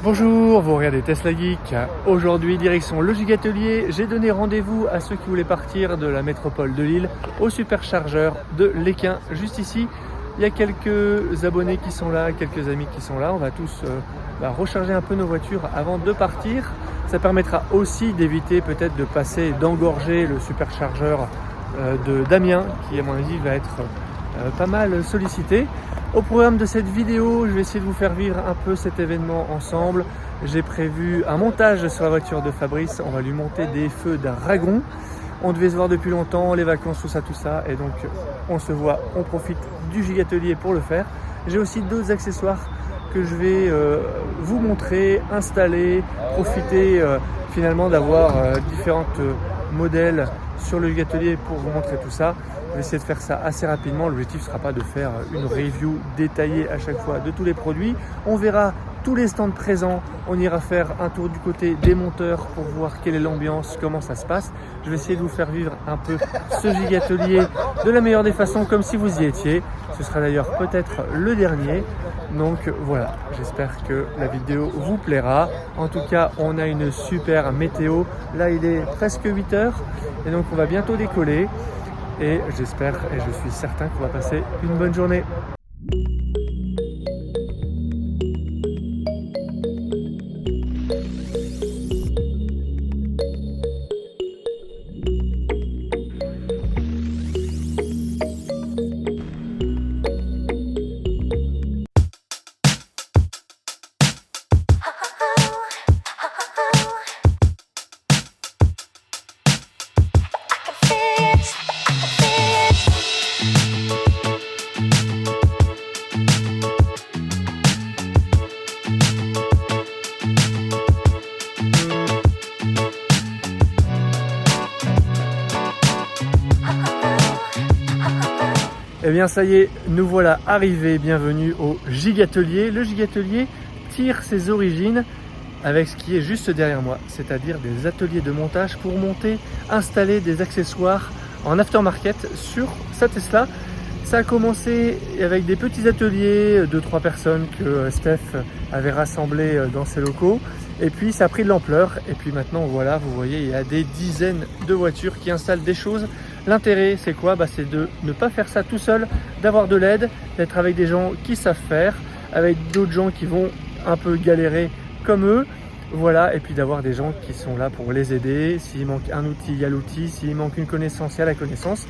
Bonjour, vous regardez Tesla Geek. Aujourd'hui, direction le Gigatelier. J'ai donné rendez-vous à ceux qui voulaient partir de la métropole de Lille au superchargeur de l'Équin, juste ici. Il y a quelques abonnés qui sont là, quelques amis qui sont là. On va tous recharger un peu nos voitures avant de partir. Ça permettra aussi d'éviter peut-être de passer, d'engorger le superchargeur de Damien, qui à mon avis va être pas mal sollicité. Au programme de cette vidéo, je vais essayer de vous faire vivre un peu cet événement ensemble. J'ai prévu un montage sur la voiture de Fabrice. On va lui monter des feux dragon. On devait se voir depuis longtemps, les vacances, tout ça. Et donc, on se voit, on profite du Gigatelier pour le faire. J'ai aussi d'autres accessoires que je vais vous montrer, installer, profiter finalement d'avoir différents modèles sur le Gigatelier pour vous montrer tout ça. Je vais essayer de faire ça assez rapidement. L'objectif ne sera pas de faire une review détaillée à chaque fois de tous les produits. On verra tous les stands présents. On ira faire un tour du côté des monteurs pour voir quelle est l'ambiance, comment ça se passe. Je vais essayer de vous faire vivre un peu ce Gigatelier de la meilleure des façons, comme si vous y étiez. Ce sera d'ailleurs peut-être le dernier. Donc voilà, j'espère que la vidéo vous plaira. En tout cas, on a une super météo. Là, il est presque 8 h et donc on va bientôt décoller. Et j'espère et je suis certain qu'on va passer une bonne journée. Eh bien ça y est, nous voilà arrivés, bienvenue au Gigatelier. Le Gigatelier tire ses origines avec ce qui est juste derrière moi, c'est-à-dire des ateliers de montage pour monter, installer des accessoires en aftermarket sur sa Tesla. Ça a commencé avec des petits ateliers de 3 personnes que Steph avait rassemblés dans ses locaux. Et puis ça a pris de l'ampleur. Et puis maintenant, voilà, vous voyez, il y a des dizaines de voitures qui installent des choses. L'intérêt, c'est quoi? C'est de ne pas faire ça tout seul, d'avoir de l'aide, d'être avec des gens qui savent faire, avec d'autres gens qui vont un peu galérer comme eux. Voilà, et puis d'avoir des gens qui sont là pour les aider. S'il manque un outil, il y a l'outil. S'il manque une connaissance, il y a la connaissance.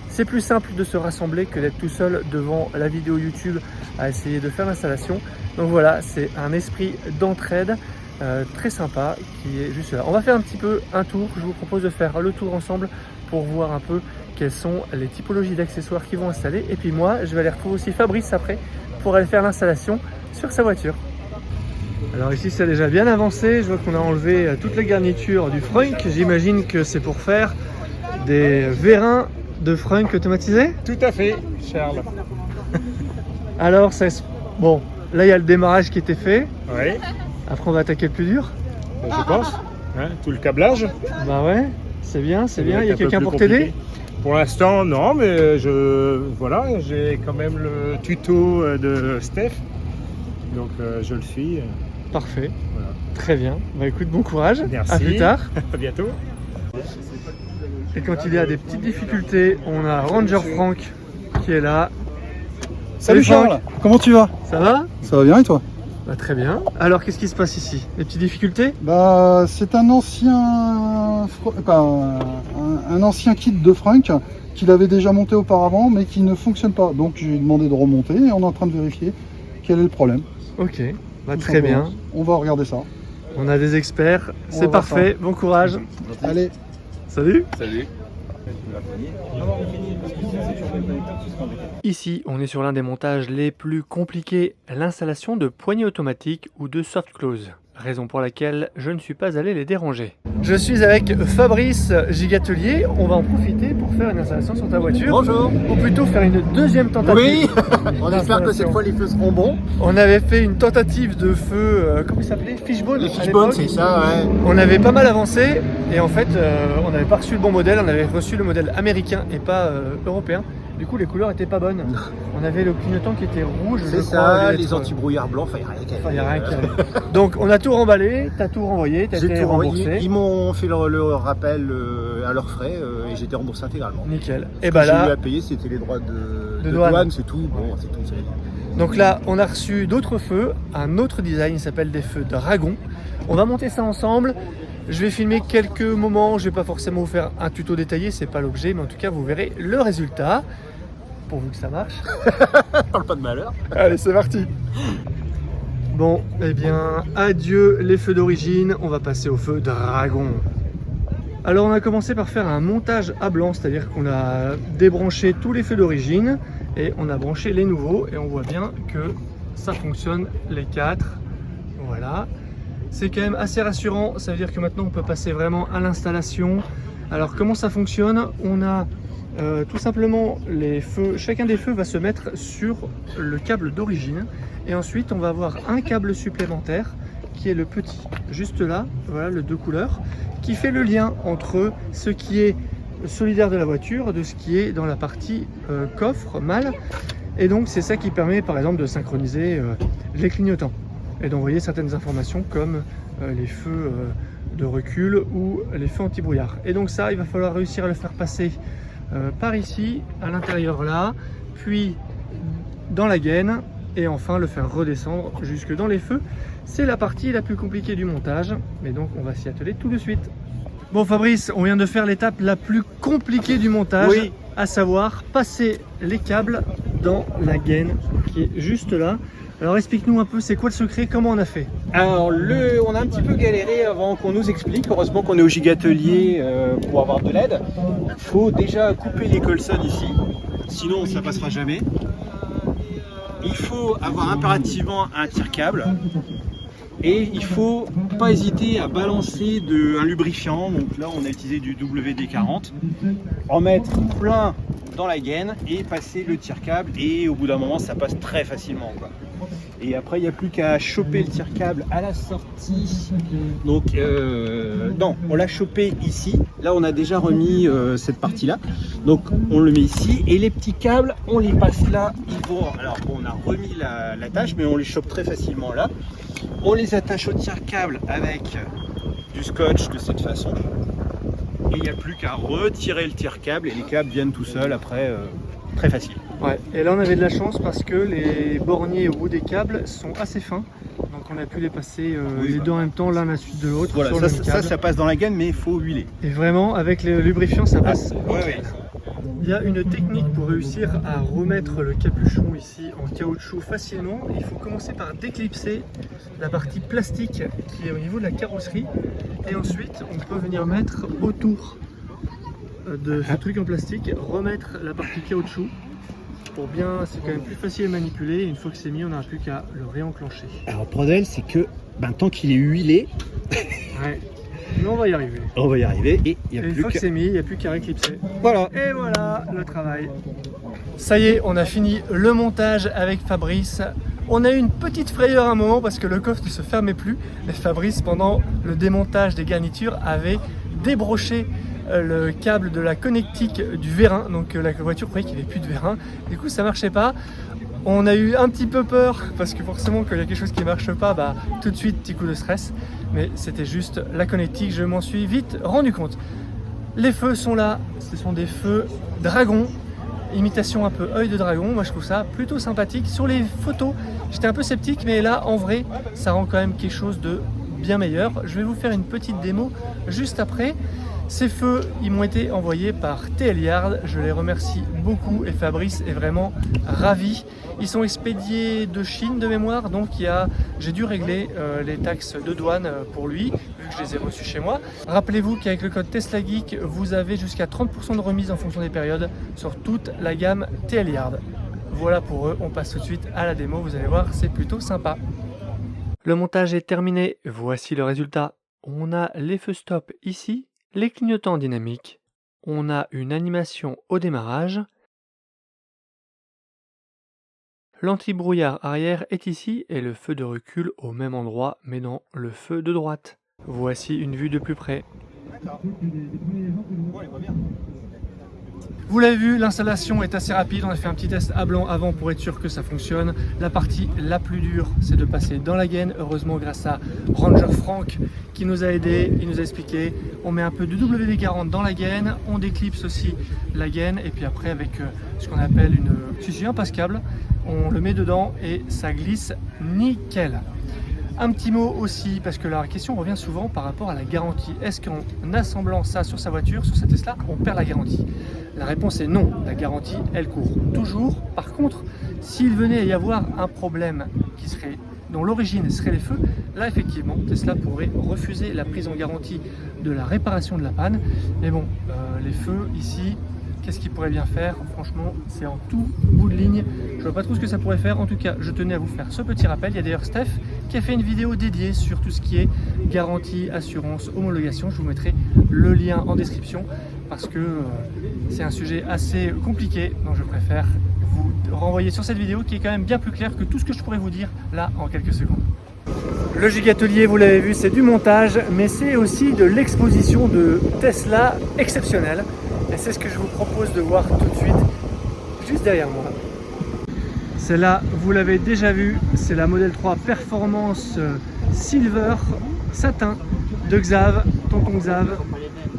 C'est plus simple de se rassembler que d'être tout seul devant la vidéo YouTube à essayer de faire l'installation. Donc voilà, c'est un esprit d'entraide très sympa qui est juste là. On va faire un petit peu un tour. Je vous propose de faire le tour ensemble pour voir un peu quelles sont les typologies d'accessoires qu'ils vont installer. Et puis moi, je vais aller retrouver aussi Fabrice après pour aller faire l'installation sur sa voiture. Alors ici, c'est déjà bien avancé. Je vois qu'on a enlevé toutes les garnitures du frunk. J'imagine que c'est pour faire des vérins de frunk automatisés. Tout à fait, Charles. Alors, bon, là, il y a le démarrage qui était fait. Oui, Après, on va attaquer le plus dur. je pense. Hein, tout le câblage. Bah ouais, c'est bien, c'est bien. Il y a Un peu quelqu'un plus pour t'aider? compliqué. Pour l'instant, non, mais voilà, j'ai quand même le tuto de Steph. Donc je le suis. Parfait, Voilà. très bien. Bah écoute, bon courage. Merci. À plus tard. À bientôt. Et quand il y a des petites difficultés, on a Ranger Frank qui est là. Salut Franck. Charles, comment tu vas? Ça va? Ça va bien et toi? Bah très bien. Alors qu'est-ce qui se passe ici? Des petites difficultés? C'est un ancien un ancien kit de Frank qu'il avait déjà monté auparavant mais qui ne fonctionne pas. Donc j'ai demandé de remonter et on est en train de vérifier quel est le problème. Ok, bah Tout très bien. simplement. On va regarder ça. On a des experts, On c'est va voir parfait. Bon courage. Allez. Salut. Salut. Ici, on est sur l'un des montages les plus compliqués, l'installation de poignées automatiques ou de soft close. Raison pour laquelle je ne suis pas allé les déranger. Je suis avec Fabrice Gigatelier. On va en profiter pour faire une installation sur ta voiture. Bonjour. Ou plutôt faire une deuxième tentative. Oui, on espère que cette fois les feux seront bons. On avait fait une tentative de feu, comment il s'appelait? Fishbone. Les à fishbones, l'époque. c'est ça, ouais. On avait pas mal avancé et en fait on n'avait pas reçu le bon modèle, on avait reçu le modèle américain et pas européen. Du coup, les couleurs étaient pas bonnes. On avait le clignotant qui était rouge. C'est ça, les anti-brouillards blancs, enfin, il n'y a rien qui allait. Donc, on a tout remballé, t'as tout renvoyé, t'as été J'ai tout remboursé. renvoyé. Ils m'ont fait le rappel à leurs frais et j'ai été remboursé intégralement. Nickel. Et bah j'ai eu là, à payer, c'était les droits de douane. douane, c'est tout. Bon, c'est tout. donc là, on a reçu d'autres feux, un autre design, il s'appelle des feux Dragon. On va monter ça ensemble. Je vais filmer quelques moments, je vais pas forcément vous faire un tuto détaillé, c'est pas l'objet, mais en tout cas, vous verrez le résultat. Pourvu que ça marche. Parle pas de malheur. Allez, c'est parti. Bon, eh bien, adieu les feux d'origine, on va passer au feu Dragon. Alors, on a commencé par faire un montage à blanc, c'est-à-dire qu'on a débranché tous les feux d'origine et on a branché les nouveaux et on voit bien que ça fonctionne les 4. Voilà. C'est quand même assez rassurant, ça veut dire que maintenant on peut passer vraiment à l'installation. Alors, comment ça fonctionne? On a tout simplement les feux, chacun des feux va se mettre sur le câble d'origine et ensuite on va avoir un câble supplémentaire qui est le petit, juste là, voilà, le 2 couleurs, qui fait le lien entre ce qui est solidaire de la voiture de ce qui est dans la partie coffre, malle, et donc c'est ça qui permet par exemple de synchroniser les clignotants et d'envoyer certaines informations comme les feux de recul ou les feux anti-brouillard. Et donc ça, il va falloir réussir à le faire passer par ici, à l'intérieur là, puis dans la gaine, et enfin le faire redescendre jusque dans les feux. C'est la partie la plus compliquée du montage, mais donc on va s'y atteler tout de suite. Bon Fabrice, on vient de faire l'étape la plus compliquée du montage, Oui. à savoir passer les câbles dans la gaine qui est juste là. Alors explique-nous un peu, c'est quoi le secret, comment on a fait? Alors, on a un petit peu galéré avant qu'on nous explique. Heureusement qu'on est au Gigatelier pour avoir de l'aide. Il faut déjà couper les colsons ici, sinon ça passera jamais. Il faut avoir impérativement un tire-câble. Et il faut pas hésiter à balancer un lubrifiant. Donc là, on a utilisé du WD-40. En mettre plein dans la gaine et passer le tire-câble. Et au bout d'un moment, ça passe très facilement, quoi. Et après, il n'y a plus qu'à choper le tire-câble à la sortie. Donc, non, on l'a chopé ici. Là, on a déjà remis cette partie-là. Donc, on le met ici. Et les petits câbles, on les passe là. Ils vont. Alors, bon, on a remis l'attache, mais on les chope très facilement là. On les attache au tire-câble avec du scotch de cette façon. Et il n'y a plus qu'à retirer le tire-câble et les câbles viennent tout seuls après, très facile. Ouais, et là on avait de la chance parce que les borniers au bout des câbles sont assez fins. Donc on a pu les passer les deux en même temps, l'un à la suite de l'autre. Voilà, sur le même câble. ça passe dans la gaine, mais il faut huiler. Et vraiment, avec le lubrifiant, ça passe. Ouais. Il y a une technique pour réussir à remettre le capuchon ici en caoutchouc facilement. Il faut commencer par déclipser la partie plastique qui est au niveau de la carrosserie. Et ensuite, on peut venir mettre autour de ce truc en plastique, remettre la partie caoutchouc. Pour bien, c'est quand même plus facile à manipuler. Et une fois que c'est mis, on n'a plus qu'à le réenclencher. Alors le problème, c'est que tant qu'il est huilé, Ouais. Mais on va y arriver. on va y arriver et il n'y a Et une plus fois que qu'à... c'est mis, il n'y a plus qu'à réclipser. Voilà. Et voilà le travail. Ça y est, on a fini le montage avec Fabrice. On a eu une petite frayeur à un moment parce que le coffre ne se fermait plus. Mais Fabrice, pendant le démontage des garnitures, avait débroché le câble de la connectique du vérin. Donc la voiture croyait qu'il n'y avait plus de vérin. Du coup, ça marchait pas. On a eu un petit peu peur parce que forcément quand il y a quelque chose qui ne marche pas, tout de suite petit coup de stress. Mais c'était juste la connectique, je m'en suis vite rendu compte. Les feux sont là, ce sont des feux dragon, imitation un peu œil de dragon. Moi je trouve ça plutôt sympathique. Sur les photos, j'étais un peu sceptique, mais là en vrai, ça rend quand même quelque chose de bien meilleur. Je vais vous faire une petite démo juste après. Ces feux, ils m'ont été envoyés par TL Yard, je les remercie beaucoup et Fabrice est vraiment ravi. Ils sont expédiés de Chine de mémoire, donc j'ai dû régler les taxes de douane pour lui, vu que je les ai reçus chez moi. Rappelez-vous qu'avec le code TESLAGEEK, vous avez jusqu'à 30% de remise en fonction des périodes sur toute la gamme TL Yard. Voilà pour eux, on passe tout de suite à la démo, vous allez voir, c'est plutôt sympa. Le montage est terminé, voici le résultat. On a les feux stop ici, les clignotants dynamiques, on a une animation au démarrage, l'anti-brouillard arrière est ici et le feu de recul au même endroit mais dans le feu de droite. Voici une vue de plus près. Vous l'avez vu, l'installation est assez rapide. On a fait un petit test à blanc avant pour être sûr que ça fonctionne. La partie la plus dure, c'est de passer dans la gaine. Heureusement, grâce à Ranger Franck qui nous a aidé, il nous a expliqué. On met un peu de WD-40 dans la gaine, on déclipse aussi la gaine et puis après avec ce qu'on appelle un passe-câble, on le met dedans et ça glisse nickel. Un petit mot aussi, parce que la question revient souvent par rapport à la garantie. Est-ce qu'en assemblant ça sur sa voiture, sur sa Tesla, on perd la garantie? La réponse est non, la garantie, elle court toujours. Par contre, s'il venait à y avoir un problème dont l'origine serait les feux, là effectivement, Tesla pourrait refuser la prise en garantie de la réparation de la panne. Mais bon, les feux ici, qu'est-ce qu'il pourrait bien faire? Franchement, c'est en tout bout de ligne. Je ne vois pas trop ce que ça pourrait faire. En tout cas, je tenais à vous faire ce petit rappel. Il y a d'ailleurs Steph qui a fait une vidéo dédiée sur tout ce qui est garantie, assurance, homologation. Je vous mettrai le lien en description parce que c'est un sujet assez compliqué. Donc je préfère vous renvoyer sur cette vidéo qui est quand même bien plus claire que tout ce que je pourrais vous dire là en quelques secondes. Le Gigatelier, vous l'avez vu, c'est du montage, mais c'est aussi de l'exposition de Tesla exceptionnelle. Et c'est ce que je vous propose de voir tout de suite, juste derrière moi. Celle-là, vous l'avez déjà vu, c'est la Model 3 Performance Silver Satin de Xav, tonton Xav.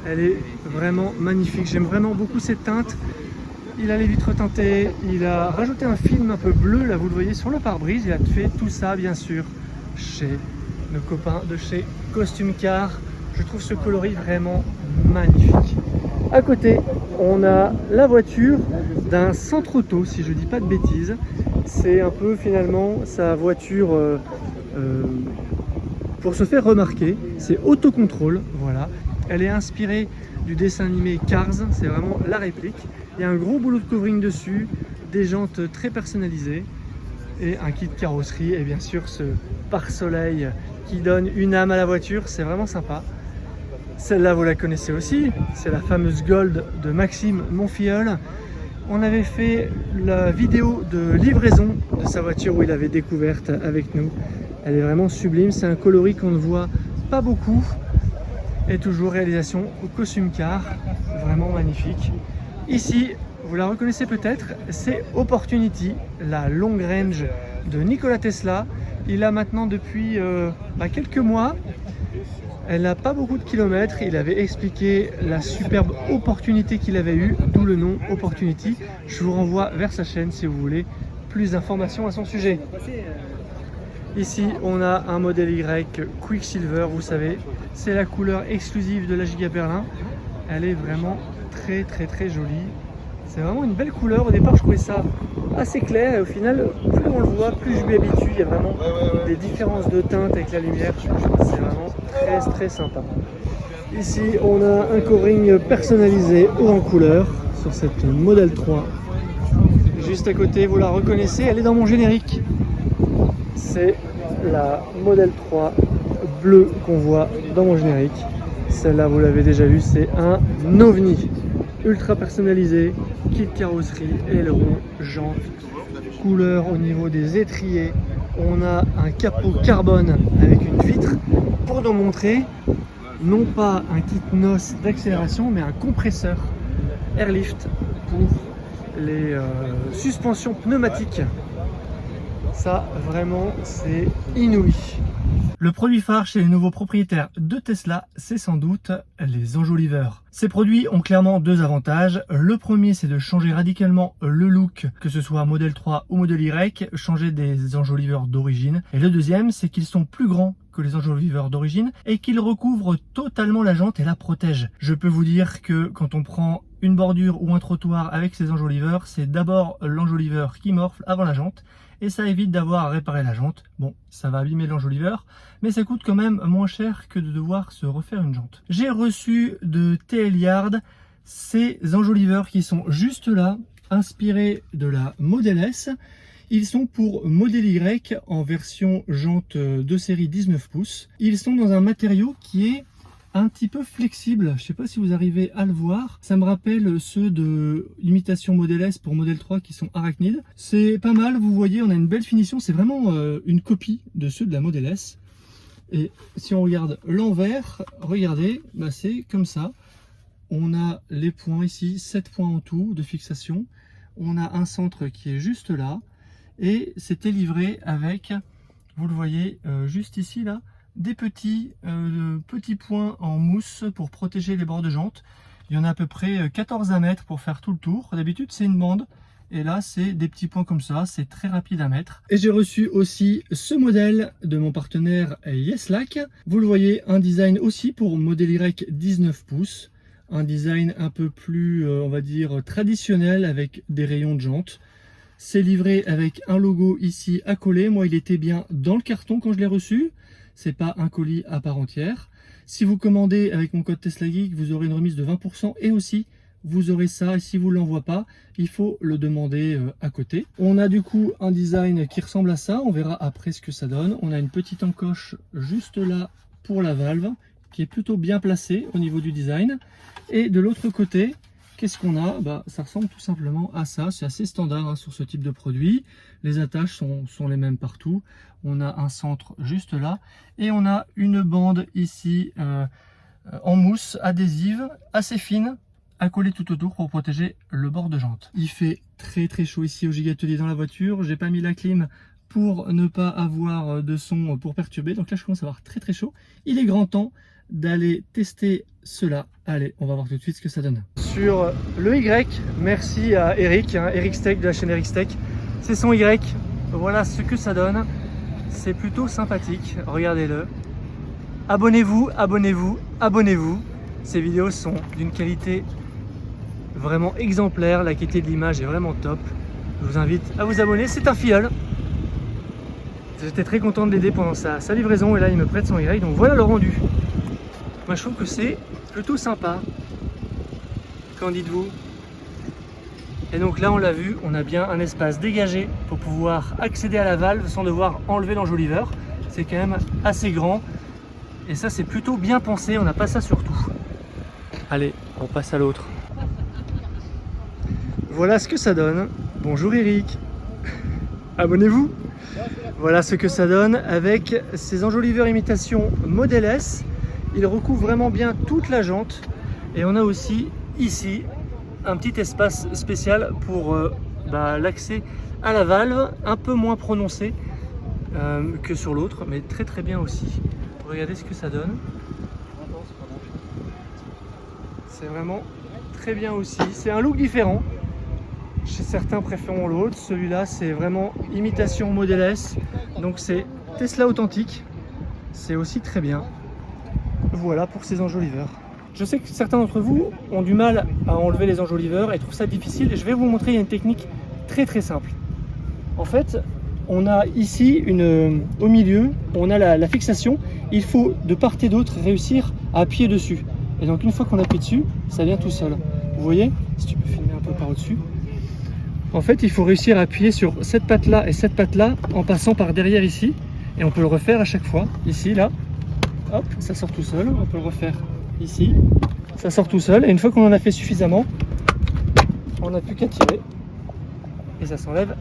Elle est vraiment magnifique, j'aime vraiment beaucoup cette teinte. Il a les vitres teintées, il a rajouté un film un peu bleu, là vous le voyez sur le pare-brise. Il a fait tout ça bien sûr chez nos copains de chez Costume Car. Je trouve ce coloris vraiment magnifique. À côté, on a la voiture d'un centre auto, si je dis pas de bêtises. C'est un peu finalement sa voiture pour se faire remarquer. C'est autocontrôle, voilà. Elle est inspirée du dessin animé Cars, c'est vraiment la réplique. Il y a un gros boulot de covering dessus, des jantes très personnalisées et un kit carrosserie et bien sûr ce pare-soleil qui donne une âme à la voiture, c'est vraiment sympa. Celle-là, vous la connaissez aussi, c'est la fameuse Gold de Maxime Monfilleul. On avait fait la vidéo de livraison de sa voiture où il avait découverte avec nous. Elle est vraiment sublime, c'est un coloris qu'on ne voit pas beaucoup. Et toujours réalisation au Costume Car, vraiment magnifique. Ici, vous la reconnaissez peut-être, c'est Opportunity, la long range de Nikola Tesla. Il a maintenant depuis quelques mois. Elle n'a pas beaucoup de kilomètres, il avait expliqué la superbe opportunité qu'il avait eue, d'où le nom Opportunity. Je vous renvoie vers sa chaîne si vous voulez plus d'informations à son sujet. Ici, on a un modèle Y Quicksilver, vous savez, c'est la couleur exclusive de la Giga Berlin. Elle est vraiment très jolie. C'est vraiment une belle couleur. Au départ, je trouvais ça assez clair et au final, plus on le voit, plus je m'y habitue. Il y a vraiment des différences de teinte avec la lumière. C'est vraiment très sympa. Ici, on a un covering personnalisé haut en couleur sur cette Model 3. Juste à côté, vous la reconnaissez, elle est dans mon générique. C'est la Model 3 bleue qu'on voit dans mon générique. Celle-là, vous l'avez déjà vu, c'est un ovni. Ultra personnalisé, kit carrosserie, aileron, jantes, couleur au niveau des étriers. On a un capot carbone avec une vitre pour nous montrer non pas un kit NOS d'accélération mais un compresseur Airlift pour les suspensions pneumatiques. Ça vraiment c'est inouï. Le produit phare chez les nouveaux propriétaires de Tesla, c'est sans doute les enjoliveurs. Ces produits ont clairement deux avantages. Le premier, c'est de changer radicalement le look, que ce soit Model 3 ou Model Y, changer des enjoliveurs d'origine. Et le deuxième, c'est qu'ils sont plus grands que les enjoliveurs d'origine et qu'ils recouvrent totalement la jante et la protègent. Je peux vous dire que quand on prend une bordure ou un trottoir avec ces enjoliveurs, c'est d'abord l'enjoliveur qui morfle avant la jante. Et ça évite d'avoir à réparer la jante. Bon, ça va abîmer l'enjoliveur, mais ça coûte quand même moins cher que de devoir se refaire une jante. J'ai reçu de TL Yard ces enjoliveurs qui sont juste là, inspirés de la Model S. Ils sont pour Model Y en version jante de série 19 pouces. Ils sont dans un matériau qui est un petit peu flexible, je ne sais pas si vous arrivez à le voir, ça me rappelle ceux de l'imitation Model S pour Model 3 qui sont arachnides. C'est pas mal, vous voyez, on a une belle finition, c'est vraiment une copie de ceux de la Model S. Et si on regarde l'envers, regardez, c'est comme ça. on a les points ici, 7 points en tout de fixation. On a un centre qui est juste là. Et c'était livré avec, vous le voyez juste ici là, des petits points en mousse pour protéger les bords de jante. Il y en a à peu près 14 à mettre pour faire tout le tour. D'habitude c'est une bande et là c'est des petits points comme ça, c'est très rapide à mettre. Et j'ai reçu aussi ce modèle de mon partenaire Yeslac. Vous le voyez, un design aussi pour modèle Y 19 pouces. Un design un peu plus, on va dire, traditionnel avec des rayons de jante. C'est livré avec un logo ici à coller. Moi, il était bien dans le carton quand je l'ai reçu. C'est pas un colis à part entière. Si vous commandez avec mon code Tesla Geek, vous aurez une remise de 20% et aussi vous aurez ça. Et si vous ne l'envoie pas, il faut le demander à côté. On a du coup un design qui ressemble à ça. On verra après ce que ça donne. On a une petite encoche juste là pour la valve qui est plutôt bien placée au niveau du design. Et de l'autre côté, qu'est-ce qu'on a? Ça ressemble tout simplement à ça. C'est assez standard sur ce type de produit. Les attaches sont les mêmes partout. On a un centre juste là. Et on a une bande ici en mousse adhésive, assez fine, à coller tout autour pour protéger le bord de jante. Il fait très très chaud ici au Gigatelier dans la voiture. J'ai pas mis la clim pour ne pas avoir de son pour perturber. Donc là, je commence à avoir très très chaud. Il est grand temps d'aller tester cela. Allez, on va voir tout de suite ce que ça donne. Sur le Y, merci à Eric, Eric Steak de la chaîne Eric Steak. C'est son Y, voilà ce que ça donne. C'est plutôt sympathique, regardez-le. Abonnez-vous, abonnez-vous, abonnez-vous. Ces vidéos sont d'une qualité vraiment exemplaire, la qualité de l'image est vraiment top. Je vous invite à vous abonner, c'est un filleul. J'étais très content de l'aider pendant sa livraison et là il me prête son Y, donc voilà le rendu. Moi je trouve que c'est plutôt sympa. Qu'en dites-vous? Et donc là on l'a vu, on a bien un espace dégagé pour pouvoir accéder à la valve sans devoir enlever l'enjoliveur. C'est quand même assez grand et ça c'est plutôt bien pensé, on n'a pas ça sur tout. Allez, on passe à l'autre. Voilà ce que ça donne. Bonjour Eric. Abonnez-vous. Voilà ce que ça donne avec ces enjoliveurs imitation Model S. Il recouvre vraiment bien toute la jante et on a aussi ici un petit espace spécial pour l'accès à la valve, un peu moins prononcé que sur l'autre, mais très très bien aussi. Regardez ce que ça donne. C'est vraiment très bien aussi. C'est un look différent. Chez certains préférons l'autre. Celui-là c'est vraiment imitation Model S. Donc c'est Tesla authentique. C'est aussi très bien. Voilà pour ces enjoliveurs. Je sais que certains d'entre vous ont du mal à enlever les enjoliveurs et trouvent ça difficile. Je vais vous montrer une technique très très simple. En fait, on a ici au milieu, on a la fixation. Il faut de part et d'autre réussir à appuyer dessus. Et donc une fois qu'on appuie dessus, ça vient tout seul. Vous voyez? Si tu peux filmer un peu par au-dessus. En fait, il faut réussir à appuyer sur cette patte-là et cette patte-là en passant par derrière ici. Et on peut le refaire à chaque fois. Ici, là. Hop, ça sort tout seul. On peut le refaire ici. Ça sort tout seul. Et une fois qu'on en a fait suffisamment, on n'a plus qu'à tirer. Et ça s'enlève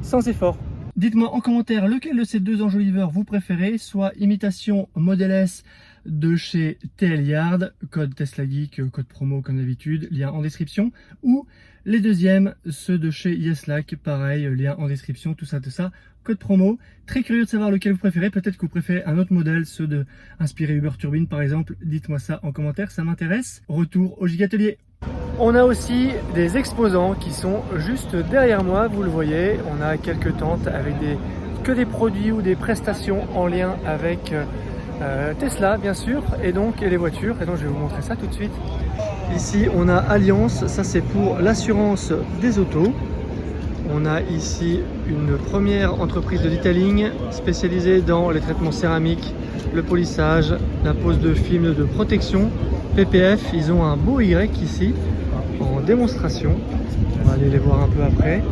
sans effort. Dites-moi en commentaire lequel de ces deux enjoliveurs vous préférez, soit imitation Model S de chez TL Yard, code Tesla Geek, code promo comme d'habitude, lien en description, ou les deuxièmes, ceux de chez Yeslac, pareil, lien en description, tout ça, code promo. Très curieux de savoir lequel vous préférez, peut-être que vous préférez un autre modèle, ceux de inspiré Uber Turbine par exemple, dites-moi ça en commentaire, ça m'intéresse. Retour au Gigatelier. On a aussi des exposants qui sont juste derrière moi, vous le voyez. On a quelques tentes avec que des produits ou des prestations en lien avec Tesla bien sûr, et les voitures. Et donc je vais vous montrer ça tout de suite. Ici on a Alliance, ça c'est pour l'assurance des autos. On a ici une première entreprise de detailing spécialisée dans les traitements céramiques, le polissage, la pose de films de protection. PPF, ils ont un beau Y ici en démonstration. On va aller les voir un peu après.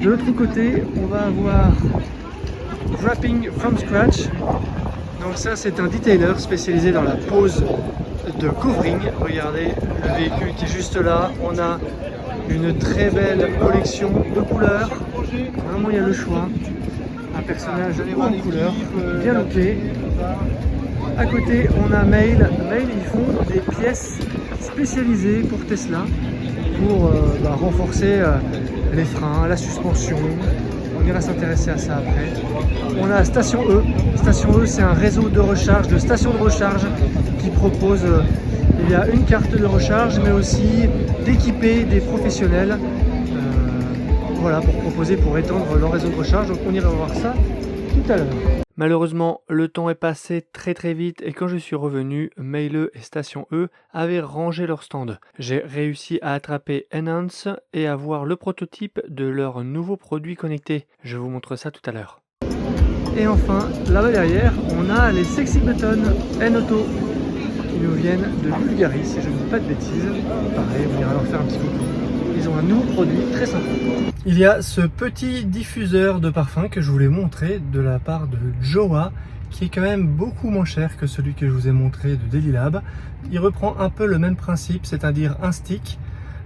De l'autre côté, on va avoir Wrapping from Scratch. Donc ça, c'est un detailer spécialisé dans la pose de covering. Regardez le véhicule qui est juste là. On a une très belle collection de couleurs. Vraiment, il y a le choix. Un personnage en couleur, bien looké. à côté, on a Mail. Mail, ils font des pièces spécialisées pour Tesla pour renforcer les freins, la suspension. On ira s'intéresser à ça après. On a Station E. Station E, c'est un réseau de recharge, de stations de recharge qui propose il y a une carte de recharge, mais aussi d'équiper des professionnels voilà, pour étendre leur réseau de recharge. Donc on ira voir ça tout à l'heure. Malheureusement, le temps est passé très vite et quand je suis revenu, Mail et Station E avaient rangé leur stand. J'ai réussi à attraper Enhance et à voir le prototype de leur nouveau produit connecté. Je vous montre ça tout à l'heure. Et enfin, là-bas derrière, on a les Sexy Buttons N-Auto qui nous viennent de Bulgarie, si je ne dis pas de bêtises. Pareil, on ira leur faire un petit coucou. Ils ont un nouveau produit très sympa. Il y a ce petit diffuseur de parfum que je voulais montrer de la part de Jowa, qui est quand même beaucoup moins cher que celui que je vous ai montré de Delilab. Il reprend un peu le même principe, c'est-à-dire un stick.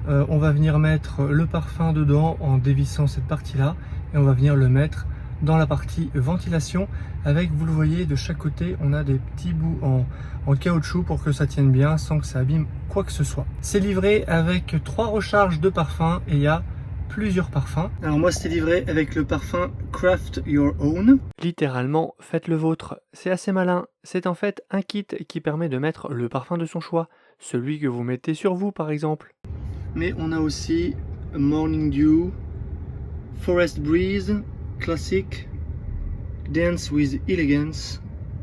On va venir mettre le parfum dedans en dévissant cette partie-là et on va venir le mettre dans la partie ventilation avec, vous le voyez, de chaque côté on a des petits bouts en caoutchouc pour que ça tienne bien sans que ça abîme quoi que ce soit. C'est livré avec 3 recharges de parfum et il y a plusieurs parfums. Alors moi c'était livré avec le parfum Craft Your Own. Littéralement, faites le vôtre. C'est assez malin. C'est en fait un kit qui permet de mettre le parfum de son choix. Celui que vous mettez sur vous par exemple. Mais on a aussi Morning Dew, Forest Breeze, Classic, Dance with Elegance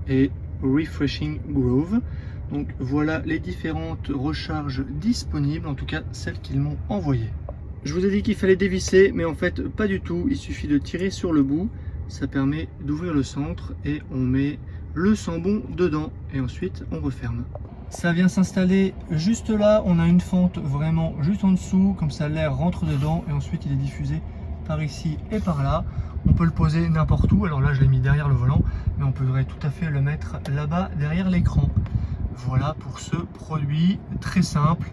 et Refreshing Grove. Donc voilà les différentes recharges disponibles, en tout cas celles qu'ils m'ont envoyées. Je vous ai dit qu'il fallait dévisser, mais en fait pas du tout. Il suffit de tirer sur le bout, ça permet d'ouvrir le centre et on met le sambon dedans et ensuite on referme. Ça vient s'installer juste là, on a une fente vraiment juste en dessous, comme ça l'air rentre dedans et ensuite il est diffusé par ici et par là. On peut le poser n'importe où, alors là je l'ai mis derrière le volant, mais on pourrait tout à fait le mettre là-bas derrière l'écran. Voilà pour ce produit très simple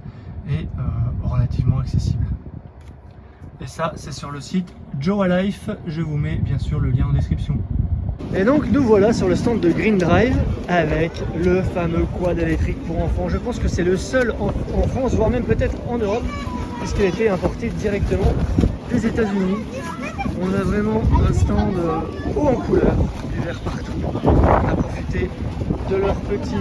et relativement accessible. Et ça c'est sur le site Jowa Life, je vous mets bien sûr le lien en description. Et donc nous voilà sur le stand de Green Drive avec le fameux quad électrique pour enfants. Je pense que c'est le seul en France, voire même peut-être en Europe, puisqu'il a été importé directement des États-Unis. On a vraiment un stand haut en couleur, du vert partout. On a profité de leur petit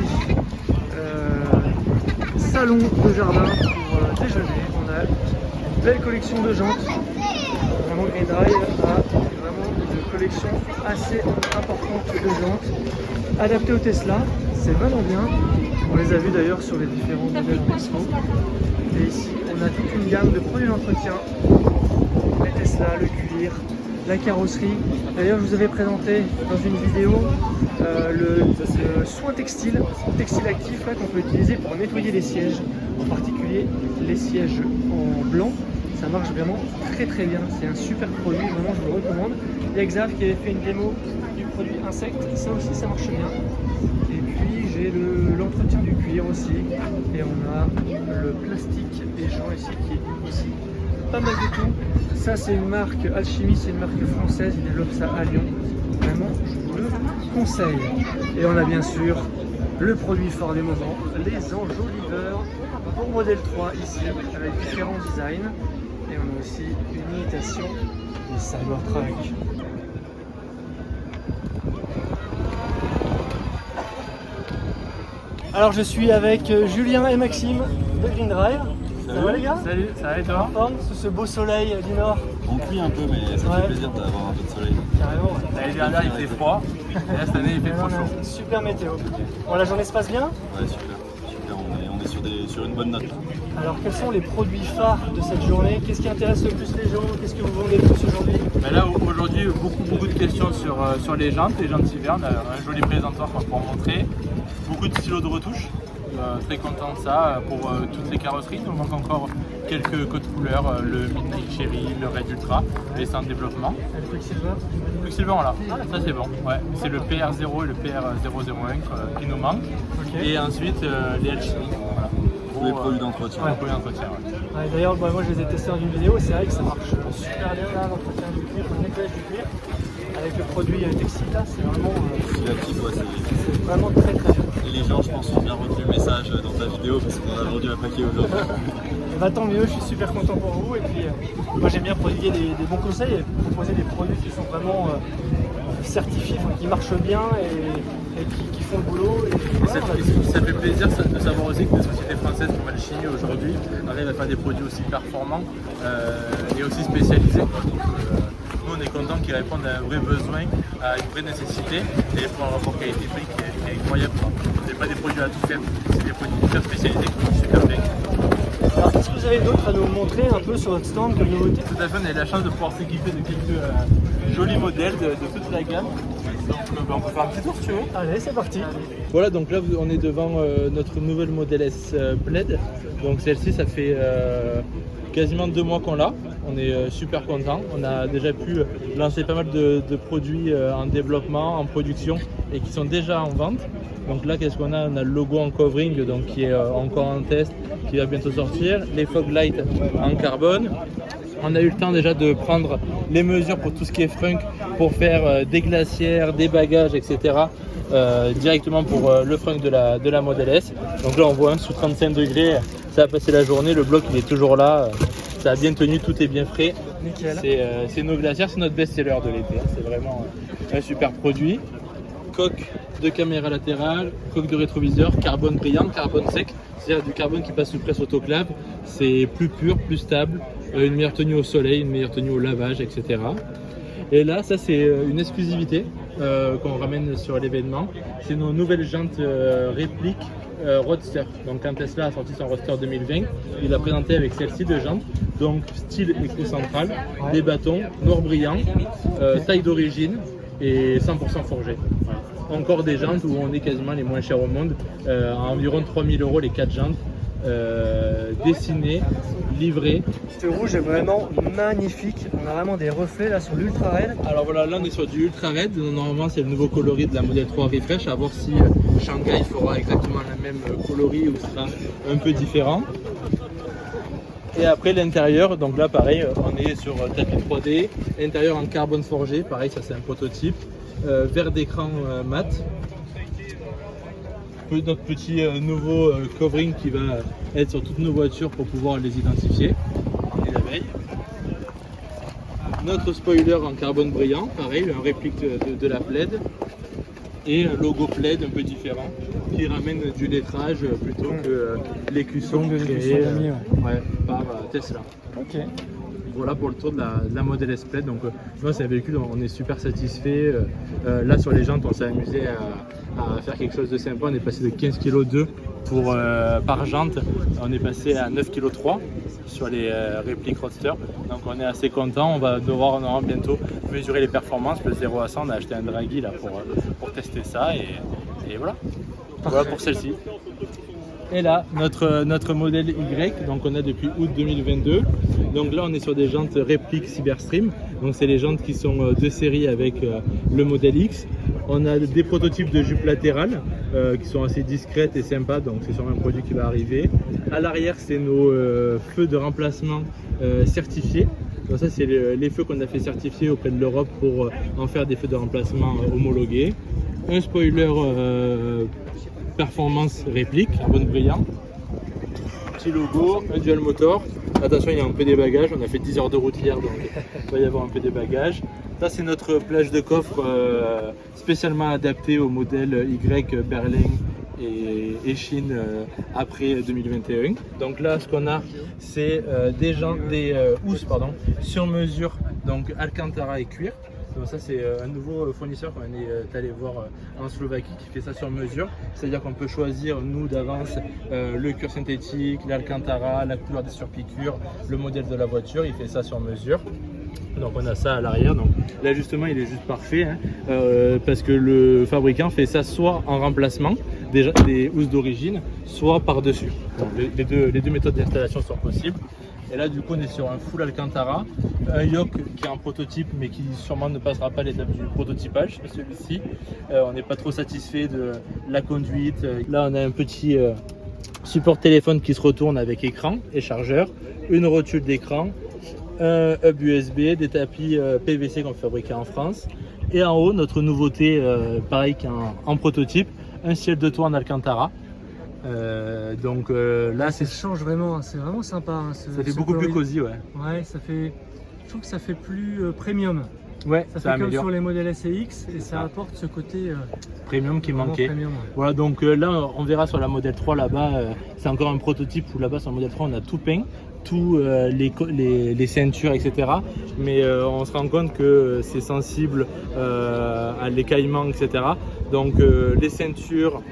salon de jardin pour déjeuner. On a une belle collection de jantes. Vraiment Green Drive a vraiment une collection assez importante de jantes adaptées au Tesla. C'est vraiment bien. On les a vus d'ailleurs sur les différents modèles en expo. Et ici on a toute une gamme de produits d'entretien. Les Tesla, le cuir, la carrosserie. D'ailleurs je vous avais présenté dans une vidéo le soin textile actif qu'on peut utiliser pour nettoyer les sièges, en particulier les sièges en blanc. Ça marche vraiment très bien, c'est un super produit, vraiment je vous le recommande. Il y a Xav qui avait fait une démo du produit insecte, ça aussi ça marche bien. Et puis j'ai l'entretien du cuir aussi, et on a le plastique des gens ici qui est aussi pas mal du tout. Ça c'est une marque Alchimie, c'est une marque française, ils développent ça à Lyon. Vraiment je vous le conseille. Et on a bien sûr le produit fort du moment, les enjoliveurs pour modèle 3 ici avec différents designs. Et on a aussi une imitation du Cybertruck. Alors je suis avec Julien et Maxime de Green Drive. Ça va les gars? Salut, ça va et toi? En forme sous ce beau soleil du nord? On cuit un peu mais ça fait plaisir d'avoir un peu de soleil. Carrément. L'année dernière il fait froid, et là cette année il fait trop chaud. Super météo. Bon, la journée se passe bien? Ouais super, on est sur une bonne note là. Alors quels sont les produits phares de cette journée? Qu'est-ce qui intéresse le plus les gens? Qu'est-ce que vous vendez le plus aujourd'hui? Mais là aujourd'hui beaucoup de questions sur les jantes d'hiver. On a un joli présentoir qu'on va montrer. Beaucoup de stylos de retouche. Très content de ça pour toutes les carrosseries. Il nous manque encore quelques codes couleurs, le Midnight Cherry, le Red Ultra, les en développement. Et le Quicksilver? Le Quicksilver là, ça c'est bon. Ouais. C'est le PR0 et le PR001 qui nous manquent. Okay. Et ensuite les Alchemy. Voilà. Tous les produits d'entretien. Ouais, produits d'entretien. Ouais, d'ailleurs, moi je les ai testés dans une vidéo et c'est vrai que ça marche super bien là, l'entretien du cuir, le nettoyage du cuir. Avec le produit textile là, c'est vraiment, c'est vraiment très bien. les gens, je pense, ont bien retenu le message dans ta vidéo parce qu'on a vendu un paquet aujourd'hui. Bah, tant mieux, je suis super content pour vous. Et puis, moi j'aime bien prodiguer des bons conseils et proposer des produits qui sont vraiment certifiés, qui marchent bien et qui font le boulot. Et ça fait plaisir de savoir aussi que des sociétés françaises comme Alchimie aujourd'hui arrivent à faire des produits aussi performants et aussi spécialisés. Nous on est content qu'ils répondent à un vrai besoin, à une vraie nécessité et pour un rapport qualité-prix qui est incroyable. Ce n'est pas des produits à tout faire, c'est des produits hyper spécialisés qui sont super bien. Alors, qu'est-ce que vous avez d'autre à nous montrer un peu sur votre stand comme nouveauté? Tout à fait, on a eu la chance de pouvoir s'équiper de quelques jolis modèles de toute la gamme. Donc on peut faire un petit tour si tu veux. Allez, c'est parti. Voilà, donc là on est devant notre nouvelle Model S Plaid. Donc celle-ci, ça fait quasiment 2 mois qu'on l'a. On est super content. On a déjà pu lancer pas mal de produits en développement, en production et qui sont déjà en vente. Donc là, qu'est-ce qu'on a? On a le logo en covering, donc qui est encore en test, qui va bientôt sortir. Les fog lights en carbone. On a eu le temps déjà de prendre les mesures pour tout ce qui est frunk, pour faire des glacières, des bagages, etc. Directement pour le frunk de la Model S. Donc là, on voit sous 35 degrés, ça a passé la journée, le bloc il est toujours là. Ça a bien tenu, tout est bien frais. Nickel. C'est nos glacières, c'est notre best-seller de l'été. C'est vraiment un super produit. Coque de caméra latérale, coque de rétroviseur, carbone brillant, carbone sec, c'est-à-dire du carbone qui passe sous presse autoclave. C'est plus pur, plus stable, une meilleure tenue au soleil, une meilleure tenue au lavage, etc. Et là, ça c'est une exclusivité qu'on ramène sur l'événement. C'est nos nouvelles jantes répliques Roadster. Donc quand Tesla a sorti son Roadster 2020, il a présenté avec celle-ci de jantes. Donc style éco-central, des bâtons, noir brillant, taille d'origine et 100% forgé. Voilà. Encore des jantes où on est quasiment les moins chers au monde, à environ 3 000 € les 4 jantes. Dessinées, livrées. Ce rouge est vraiment magnifique. On a vraiment des reflets là sur l'Ultra Red. Alors voilà, là on est sur du Ultra Red. Normalement c'est le nouveau coloris de la Model 3 Refresh. À voir si Shanghai fera exactement la même coloris ou sera un peu différent. Et après l'intérieur, donc là pareil, on est sur tapis 3D. L'intérieur en carbone forgé, pareil, ça c'est un prototype. Verre d'écran mat. Notre petit nouveau covering qui va être sur toutes nos voitures pour pouvoir les identifier. Et la veille. Notre spoiler en carbone brillant, pareil, un réplique de la Plaid. Et un logo Plaid un peu différent qui ramène du lettrage plutôt que l'écusson créé par Tesla. Ok. Voilà pour le tour de la Model S Plaid. Donc moi c'est un véhicule, on est super satisfait. Là sur les jantes on s'est amusé à faire quelque chose de sympa. On est passé de 15 kg 2 par jante, on est passé à 9 kg 3 sur les répliques Roadster. Donc on est assez content. On va devoir bientôt mesurer les performances. Le 0 à 100, on a acheté un Draghi là pour tester ça et voilà. Voilà pour celle-ci. Et là, notre modèle Y, donc on a depuis août 2022. Donc là, on est sur des jantes répliques Cyberstream. Donc c'est les jantes qui sont de série avec le modèle X. On a des prototypes de jupes latérales qui sont assez discrètes et sympas. Donc c'est sûrement un produit qui va arriver. À l'arrière, c'est nos feux de remplacement certifiés. Donc ça, c'est les feux qu'on a fait certifier auprès de l'Europe pour en faire des feux de remplacement homologués. Un spoiler performance réplique, carbone brillant, petit logo, un dual motor. Attention, il y a un peu des bagages, on a fait 10 heures de route hier, donc il va y avoir un peu des bagages. Ça c'est notre plage de coffre spécialement adapté au modèle Y Berlin et Chine après 2021. Donc là ce qu'on a c'est des housses sur mesure, donc Alcantara et cuir. Donc ça c'est un nouveau fournisseur qu'on est allé voir en Slovaquie qui fait ça sur mesure. C'est-à-dire qu'on peut choisir nous d'avance le cuir synthétique, l'Alcantara, la couleur des surpiqûres, le modèle de la voiture, il fait ça sur mesure. Donc on a ça à l'arrière, donc l'ajustement il est juste parfait hein, parce que le fabricant fait ça soit en remplacement des housses d'origine, soit par-dessus. Les deux méthodes d'installation sont possibles. Et là du coup on est sur un full Alcantara, un yoke qui est un prototype mais qui sûrement ne passera pas l'étape du prototypage, celui-ci. On n'est pas trop satisfait de la conduite. Là on a un petit support téléphone qui se retourne avec écran et chargeur, une rotule d'écran, un hub USB, des tapis PVC qu'on fabriquait en France. Et en haut notre nouveauté pareil qu'en prototype, un ciel de toit en Alcantara. Là, Ça change vraiment, hein, c'est vraiment sympa. Hein, ça fait beaucoup plus cosy, ouais. Ouais, je trouve que ça fait plus premium. Ouais, Ça fait comme améliore. sur les modèles SCX et ça apporte ce côté Premium qui vraiment manquait. premium, ouais. Voilà, donc là, on verra sur la modèle 3 là-bas, c'est encore un prototype où là-bas sur la modèle 3, on a tout peint, tous les ceintures, etc. Mais on se rend compte que c'est sensible à l'écaillement, etc. Donc les ceintures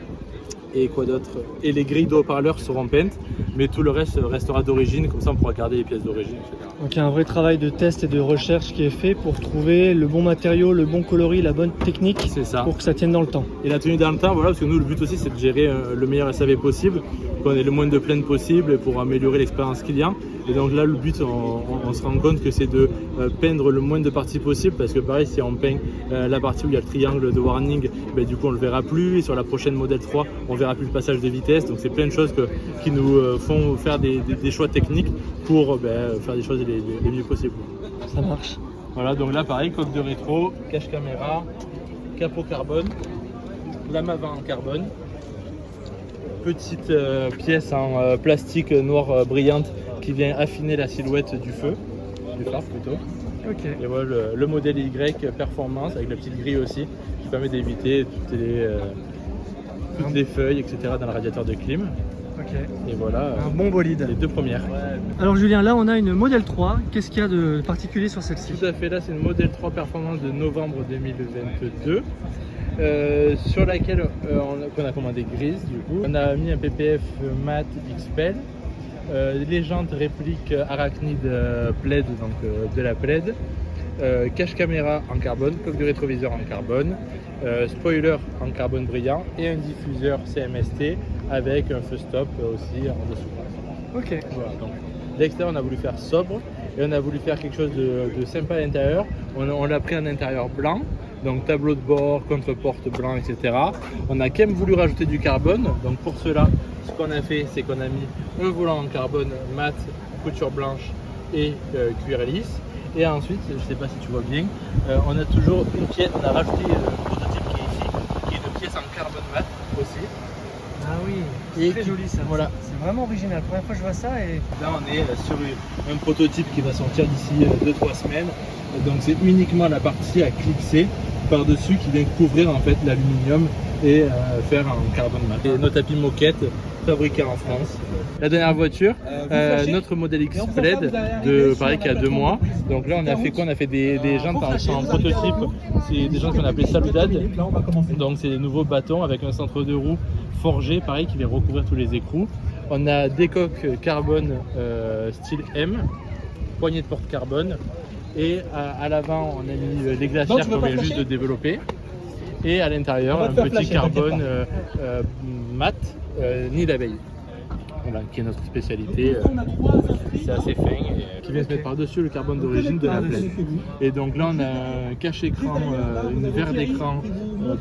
et quoi d'autre, et les grilles de haut-parleurs seront peintes, mais tout le reste restera d'origine, comme ça on pourra garder les pièces d'origine, etc. Donc il y a un vrai travail de test et de recherche qui est fait pour trouver le bon matériau, le bon coloris, la bonne technique C'est ça. pour que ça tienne dans le temps. Et la tenue dans le temps, voilà, parce que nous le but aussi c'est de gérer le meilleur SAV possible, qu'on ait le moins de plaintes possible pour améliorer l'expérience client. Et donc là le but, on se rend compte que c'est de peindre le moins de parties possible, parce que pareil, si on peint la partie où il y a le triangle de warning, ben, du coup on le verra plus, et sur la prochaine modèle 3 on verra plus le passage de vitesse. Donc c'est plein de choses qui nous font faire des choix techniques pour faire des choses les mieux possibles. Ça marche. Voilà, donc là pareil, coque de rétro, cache caméra, capot carbone, lame avant en carbone, petite pièce en plastique noire brillante qui vient affiner la silhouette du phare plutôt. Ok. Et voilà le modèle Y performance avec la petite grille aussi qui permet d'éviter toutes les feuilles, etc. dans le radiateur de clim. Ok. Et voilà Un bon bolide. les deux premières. Alors Julien, là on a une modèle 3. Qu'est-ce qu'il y a de particulier sur celle-ci? Tout à fait, là c'est une modèle 3 performance de novembre 2022 sur laquelle qu'on a commandé grise du coup. On a mis un PPF mat XPEL, les jantes répliques arachnide plaid, donc de la plaid, cache caméra en carbone, coque de rétroviseur en carbone, spoiler en carbone brillant et un diffuseur CMST avec un feu stop aussi en dessous. Ok. Voilà, donc l'extérieur on a voulu faire sobre et on a voulu faire quelque chose de sympa à l'intérieur. On l'a pris en intérieur blanc, donc tableau de bord, contre-porte blanc, etc. On a quand même voulu rajouter du carbone, donc pour cela ce qu'on a fait c'est qu'on a mis un volant en carbone mat, couture blanche et cuir lisse. Et ensuite, je ne sais pas si tu vois bien, on a toujours une pièce, on a rajouté le prototype qui est ici, qui est une pièce en carbone mat aussi. Ah oui, Et c'est très joli ça. voilà. C'est vraiment original. Première fois que je vois ça et Là on est sur un prototype qui va sortir d'ici 2-3 semaines. Donc c'est uniquement la partie à clipser par-dessus qui vient couvrir en fait l'aluminium et faire un carbone mat. Et nos tapis moquettes fabriqués en France. La dernière voiture, notre modèle X Plaid pareil qu'il y a 2 mois. Donc là on a fait quoi? On a fait des jantes en prototype. C'est des jantes qu'on a appelé Saludad. Donc c'est des nouveaux bâtons avec un centre de roue forgé pareil qui vient recouvrir tous les écrous. On a des coques carbone style M, poignée de porte carbone. Et à l'avant, on a mis des glacières qu'on vient juste de développer. Et à l'intérieur, un petit carbone mat, nid d'abeille. Voilà, qui est notre spécialité. C'est assez fin et qui vient se mettre par-dessus le carbone d'origine de la plaine. Et donc là, on a un cache-écran, une verre d'écran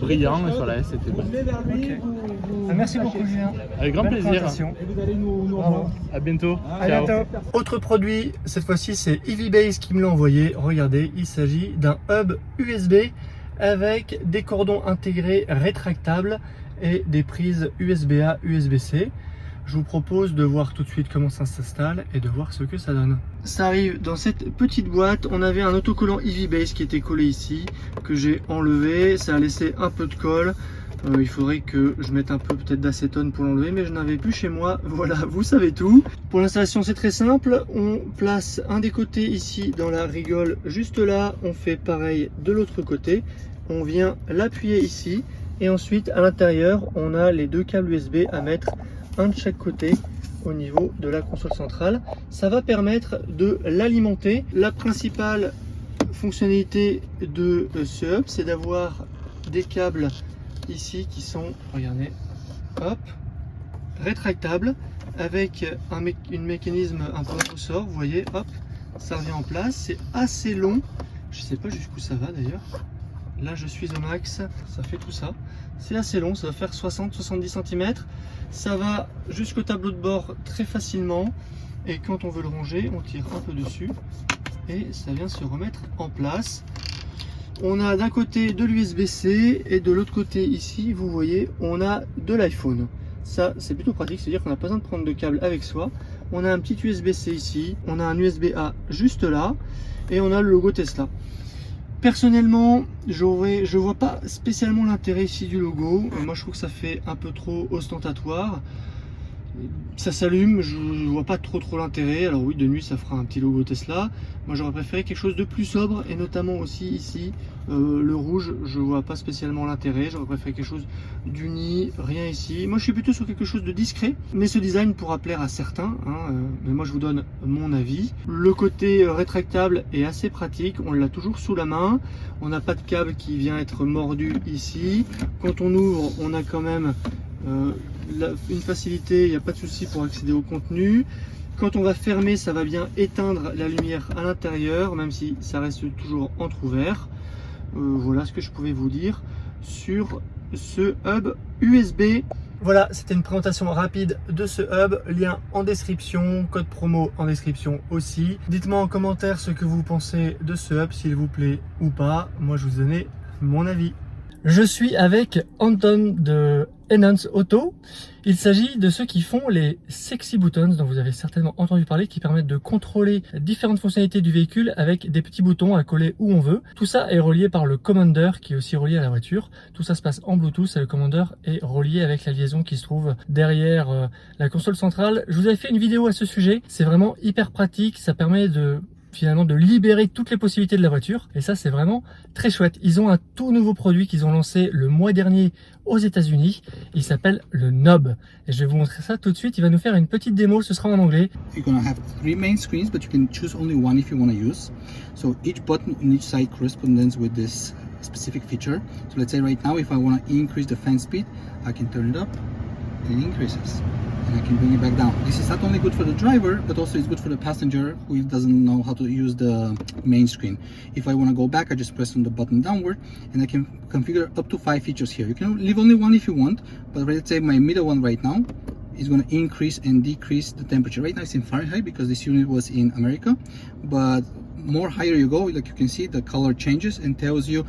brillant et sur la S, c'était bon. ok. Merci beaucoup Julien. Avec grand Belle plaisir. présentation. Bravo. À bientôt. À Ciao. bientôt. Autre produit, cette fois-ci c'est EVBase qui me l'a envoyé. Regardez, il s'agit d'un hub USB avec des cordons intégrés rétractables et des prises USB-A, USB-C. Je vous propose de voir tout de suite comment ça s'installe et de voir ce que ça donne. Ça arrive dans cette petite boîte. On avait un autocollant EVBase qui était collé ici, que j'ai enlevé. Ça a laissé un peu de colle. Il faudrait que je mette un peu peut-être d'acétone pour l'enlever, mais je n'avais plus chez moi. Voilà, vous savez tout. Pour l'installation, c'est très simple. On place un des côtés ici dans la rigole, juste là. On fait pareil de l'autre côté. On vient l'appuyer ici. Et ensuite, à l'intérieur, on a les 2 câbles USB à mettre un de chaque côté au niveau de la console centrale. Ça va permettre de l'alimenter. La principale fonctionnalité de ce hub, c'est d'avoir des câbles ici qui sont, regardez, hop, rétractables avec un mécanisme un peu en ressort. Vous voyez, hop, ça revient en place. C'est assez long. Je sais pas jusqu'où ça va d'ailleurs. Là, je suis au max. Ça fait tout ça. C'est assez long. Ça va faire 60-70 cm. Ça va jusqu'au tableau de bord très facilement. Et quand on veut le ranger, on tire un peu dessus et ça vient se remettre en place. on a d'un côté de l'USB-C et de l'autre côté ici, vous voyez, on a de l'iPhone. Ça, c'est plutôt pratique, c'est-à-dire qu'on n'a pas besoin de prendre de câble avec soi. On a un petit USB-C ici, on a un USB-A juste là, et on a le logo Tesla. Personnellement, je vois pas spécialement l'intérêt ici du logo. Moi, je trouve que ça fait un peu trop ostentatoire. Ça s'allume, je vois pas trop l'intérêt. Alors oui, de nuit ça fera un petit logo Tesla. Moi j'aurais préféré quelque chose de plus sobre, et notamment aussi ici le rouge, je vois pas spécialement l'intérêt. J'aurais préféré quelque chose d'uni, rien ici. Moi je suis plutôt sur quelque chose de discret, mais ce design pourra plaire à certains, hein, mais moi je vous donne mon avis. Le côté rétractable est assez pratique, on l'a toujours sous la main, on n'a pas de câble qui vient être mordu ici. Quand on ouvre, on a quand même une facilité, il n'y a pas de souci pour accéder au contenu. Quand on va fermer, ça va bien éteindre la lumière à l'intérieur, même si ça reste toujours entrouvert. Voilà ce que je pouvais vous dire sur ce hub USB. Voilà, c'était une présentation rapide de ce hub. Lien en description, code promo en description aussi. Dites-moi en commentaire ce que vous pensez de ce hub, s'il vous plaît ou pas. Moi, je vous donnais mon avis. Je suis avec Anton de Enhance Auto. Il s'agit de ceux qui font les Sexy Buttons, dont vous avez certainement entendu parler, qui permettent de contrôler différentes fonctionnalités du véhicule avec des petits boutons à coller où on veut. Tout ça est relié par le Commander, qui est aussi relié à la voiture. Tout ça se passe en Bluetooth et le Commander est relié avec la liaison qui se trouve derrière la console centrale. Je vous avais fait une vidéo à ce sujet. C'est vraiment hyper pratique. Ça permet finalement de libérer toutes les possibilités de la voiture, et ça c'est vraiment très chouette. Ils ont un tout nouveau produit qu'ils ont lancé le mois dernier aux États-Unis. Il s'appelle le Knob, et je vais vous montrer ça tout de suite. Il va nous faire une petite démo, ce sera en anglais. You're going to have 3 main screens, but you can choose only one if you want to use. So each button in each side corresponds with this specific feature. So let's say right now, if I want to increase the fan speed, I can turn it up and it increases, and I can bring it back down. This is not only good for the driver, but also it's good for the passenger who doesn't know how to use the main screen. If I want to go back, I just press on the button downward, and I can configure up to 5 features here. You can leave only one if you want, but let's say my middle one right now is going to increase and decrease the temperature. Right now it's in Fahrenheit because this unit was in America, but more higher you go, like you can see, the color changes and tells you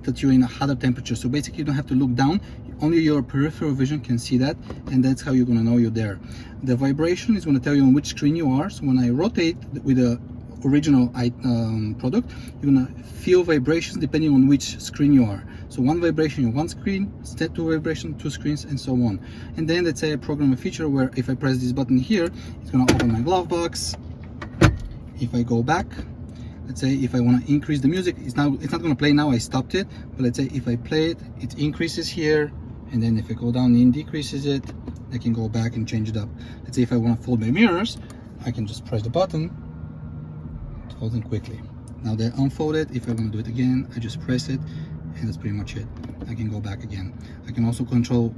that you're in a hotter temperature. So basically you don't have to look down, only your peripheral vision can see that, and that's how you're going to know you're there. The vibration is going to tell you on which screen you are. So when I rotate with the original product, you're going to feel vibrations depending on which screen you are. So one vibration on one screen, step 2 vibration, 2 screens, and so on. And then let's say I program a feature where if I press this button here, it's going to open my glove box. If I go back, let's say if I want to increase the music, it's not going to play now, I stopped it, but let's say if I play it, it increases here, and then if I go down, it decreases it. I can go back and change it up. Let's say if I want to fold my mirrors, I can just press the button, fold them quickly. Now they're unfolded. If I want to do it again, I just press it, and that's pretty much it. I can go back again. I can also control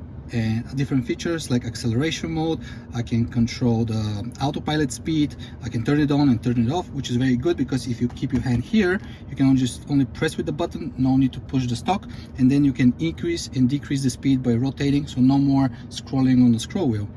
different features like acceleration mode. I can control the autopilot speed. I can turn it on and turn it off, which is very good because if you keep your hand here, you can only press with the button, no need to push the stock, and then you can increase and decrease the speed by rotating, so no more scrolling on the scroll wheel.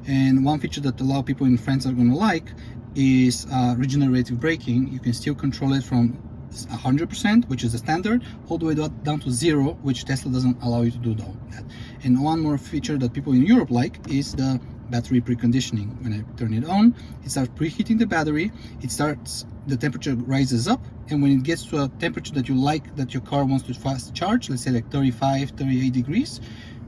And one feature that a lot of people in France are going to like is regenerative braking. You can still control it from 100%, which is the standard, all the way down to 0, which Tesla doesn't allow you to do that. And one more feature that people in Europe like is the battery preconditioning. When I turn it on, it starts preheating the battery, the temperature rises up, and when it gets to a temperature that you like, that your car wants to fast charge, let's say like 35, 38 degrees,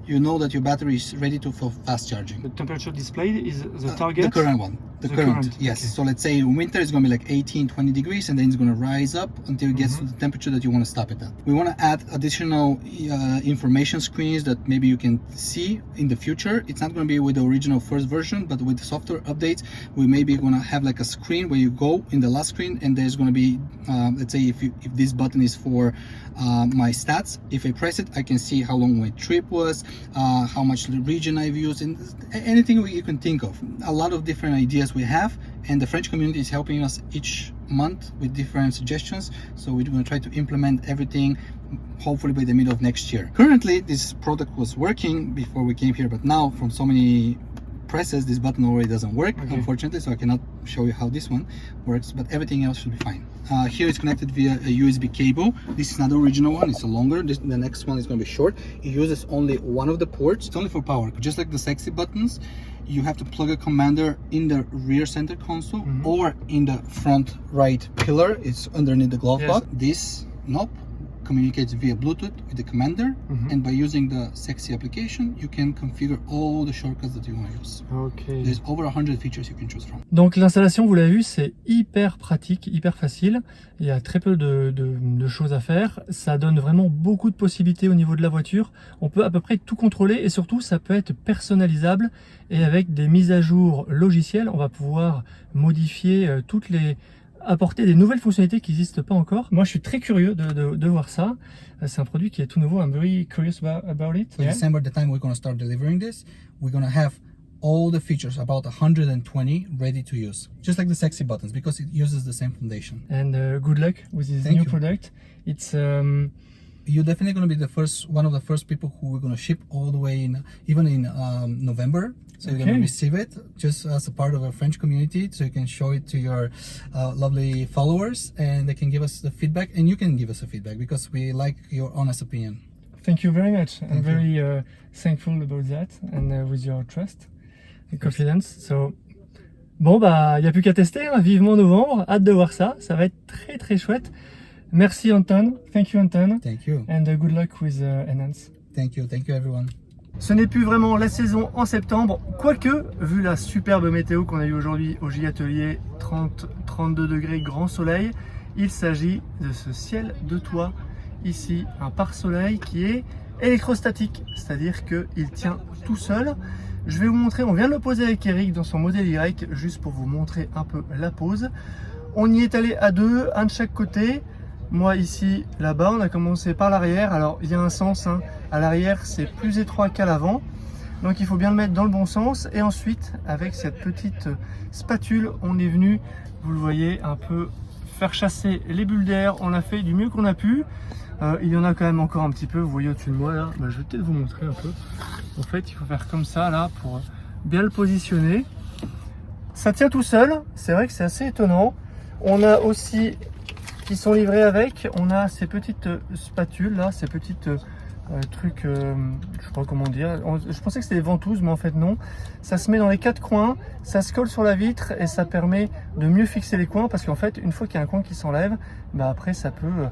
you know that your battery is ready for fast charging. The temperature displayed is the target? The current one. The current, yes. Okay. So let's say in winter it's going to be like 18, 20 degrees, and then it's going to rise up until it gets to the temperature that you want to stop it at. We want to add additional information screens that maybe you can see in the future. It's not going to be with the original first version, but with the software updates, we may be going to have like a screen where you go in the last screen, and there's going to be, let's say if this button is for my stats, if I press it, I can see how long my trip was, how much region I've used, and anything you can think of. A lot of different ideas we have, and the French community is helping us each month with different suggestions, so we're going to try to implement everything hopefully by the middle of next year. Currently this product was working before we came here, but now from so many presses, this button already doesn't work, Okay. unfortunately, so I cannot show you how this one works, but everything else should be fine. Here it's connected via a USB cable. This is not the original one, it's a longer. The next one is going to be short. It uses only one of the ports. It's only for power. Just like the sexy buttons, you have to plug a commander in the rear center console or in the front right pillar. It's underneath the glove box. This knob communicates via Bluetooth with the commander, and by using the Sexy application, you can configure all the shortcuts that you want to use. Okay. There's over 100 features you can choose from. Donc l'installation, vous l'avez vu, c'est hyper pratique, hyper facile. Il y a très peu de choses à faire. Ça donne vraiment beaucoup de possibilités au niveau de la voiture. On peut à peu près tout contrôler et surtout, ça peut être personnalisable. Et avec des mises à jour logicielles, on va pouvoir modifier apporter des nouvelles fonctionnalités qui n'existent pas encore. Moi, je suis très curieux de voir ça. C'est un produit qui est tout nouveau. I'm very curious about it. So December, the time we're going to start delivering this, we're going to have all the features, about 120, ready to use. Just like the Sexy buttons, because it uses the same foundation. And good luck with this Thank new you. product. It's You're definitely going to be one of the first people who we're going to ship all the way in, even in November. So you're going to receive it just as a part of a French community, so you can show it to your lovely followers, and they can give us the feedback, and you can give us a feedback because we like your honest opinion. Thank you very much. I'm very thankful about that and with your trust and confidence. So bon bah il n'y a plus qu'à tester, hein. Vivement novembre, hâte de voir ça. Ça va être très très chouette. Merci Anton. Thank you Anton. Thank you. And good luck with Enhance. Thank you everyone. Ce n'est plus vraiment la saison en septembre, quoique, vu la superbe météo qu'on a eu aujourd'hui au Gigatelier, 30-32 degrés, grand soleil, il s'agit de ce ciel de toit, ici, un pare-soleil qui est électrostatique, c'est-à-dire qu'il tient tout seul. Je vais vous montrer, on vient de le poser avec Eric dans son modèle Y, juste pour vous montrer un peu la pose. On y est allé à deux, un de chaque côté. Moi ici, là-bas, on a commencé par l'arrière. Alors il y a un sens, hein. À l'arrière c'est plus étroit qu'à l'avant. Donc il faut bien le mettre dans le bon sens. Et ensuite, avec cette petite spatule, on est venu, vous le voyez, un peu faire chasser les bulles d'air. On a fait du mieux qu'on a pu. Il y en a quand même encore un petit peu, vous voyez au-dessus de moi là. Je vais peut-être vous montrer un peu. En fait, il faut faire comme ça là pour bien le positionner. Ça tient tout seul, c'est vrai que c'est assez étonnant. On a aussi qui sont livrés avec, on a ces petites spatules là, ces petites trucs, je sais pas comment dire, je pensais que c'était des ventouses mais en fait non. Ça se met dans les quatre coins, ça se colle sur la vitre et ça permet de mieux fixer les coins parce qu'en fait une fois qu'il y a un coin qui s'enlève, bah après ça peut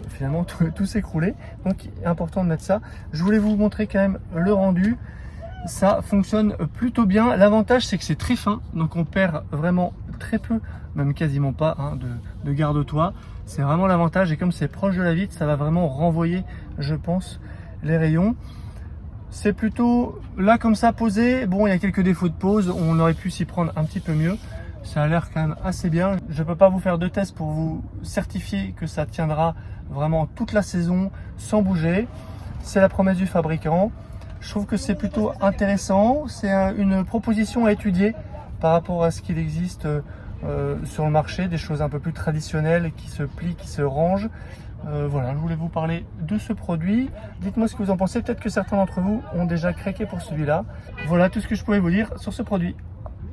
finalement tout s'écrouler. Donc important de mettre ça. Je voulais vous montrer quand même le rendu. Ça fonctionne plutôt bien. L'avantage c'est que c'est très fin, donc on perd vraiment très peu, même quasiment pas hein, de garde-toit. C'est vraiment l'avantage et comme c'est proche de la vitre, ça va vraiment renvoyer, je pense, les rayons. C'est plutôt là comme ça posé. Bon, il y a quelques défauts de pose, on aurait pu s'y prendre un petit peu mieux. Ça a l'air quand même assez bien. Je ne peux pas vous faire de test pour vous certifier que ça tiendra vraiment toute la saison sans bouger. C'est la promesse du fabricant. Je trouve que c'est plutôt intéressant. C'est une proposition à étudier par rapport à ce qu'il existe sur le marché, des choses un peu plus traditionnelles qui se plient, qui se rangent. Voilà, je voulais vous parler de ce produit. Dites-moi ce que vous en pensez. Peut-être que certains d'entre vous ont déjà craqué pour celui-là. Voilà tout ce que je pouvais vous dire sur ce produit.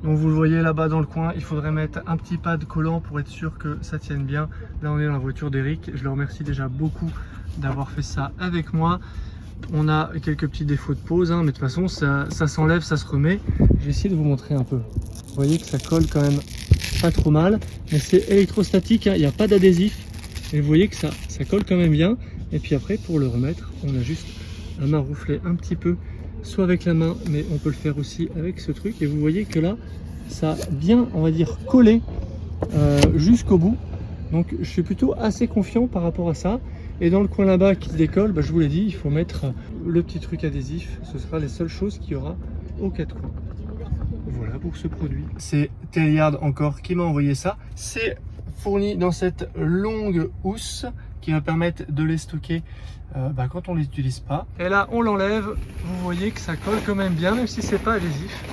Donc vous le voyez là-bas dans le coin, il faudrait mettre un petit pad collant pour être sûr que ça tienne bien. Là on est dans la voiture d'Eric. Je le remercie déjà beaucoup d'avoir fait ça avec moi. On a quelques petits défauts de pose, hein, mais de toute façon ça s'enlève, ça se remet. Je vais essayer de vous montrer un peu. Vous voyez que ça colle quand même pas trop mal, mais c'est électrostatique, hein, il n'y a pas d'adhésif. Et vous voyez que ça colle quand même bien. Et puis après pour le remettre, on a juste à maroufler un petit peu, soit avec la main, mais on peut le faire aussi avec ce truc. Et vous voyez que là, ça vient, on va dire, coller jusqu'au bout. Donc je suis plutôt assez confiant par rapport à ça. Et dans le coin là-bas qui se décolle, je vous l'ai dit, il faut mettre le petit truc adhésif. Ce sera les seules choses qu'il y aura aux quatre coins. Voilà pour ce produit. C'est Telliard encore qui m'a envoyé ça. C'est fourni dans cette longue housse qui va permettre de les stocker quand on ne les utilise pas. Et là on l'enlève, vous voyez que ça colle quand même bien, même si c'est pas adhésif.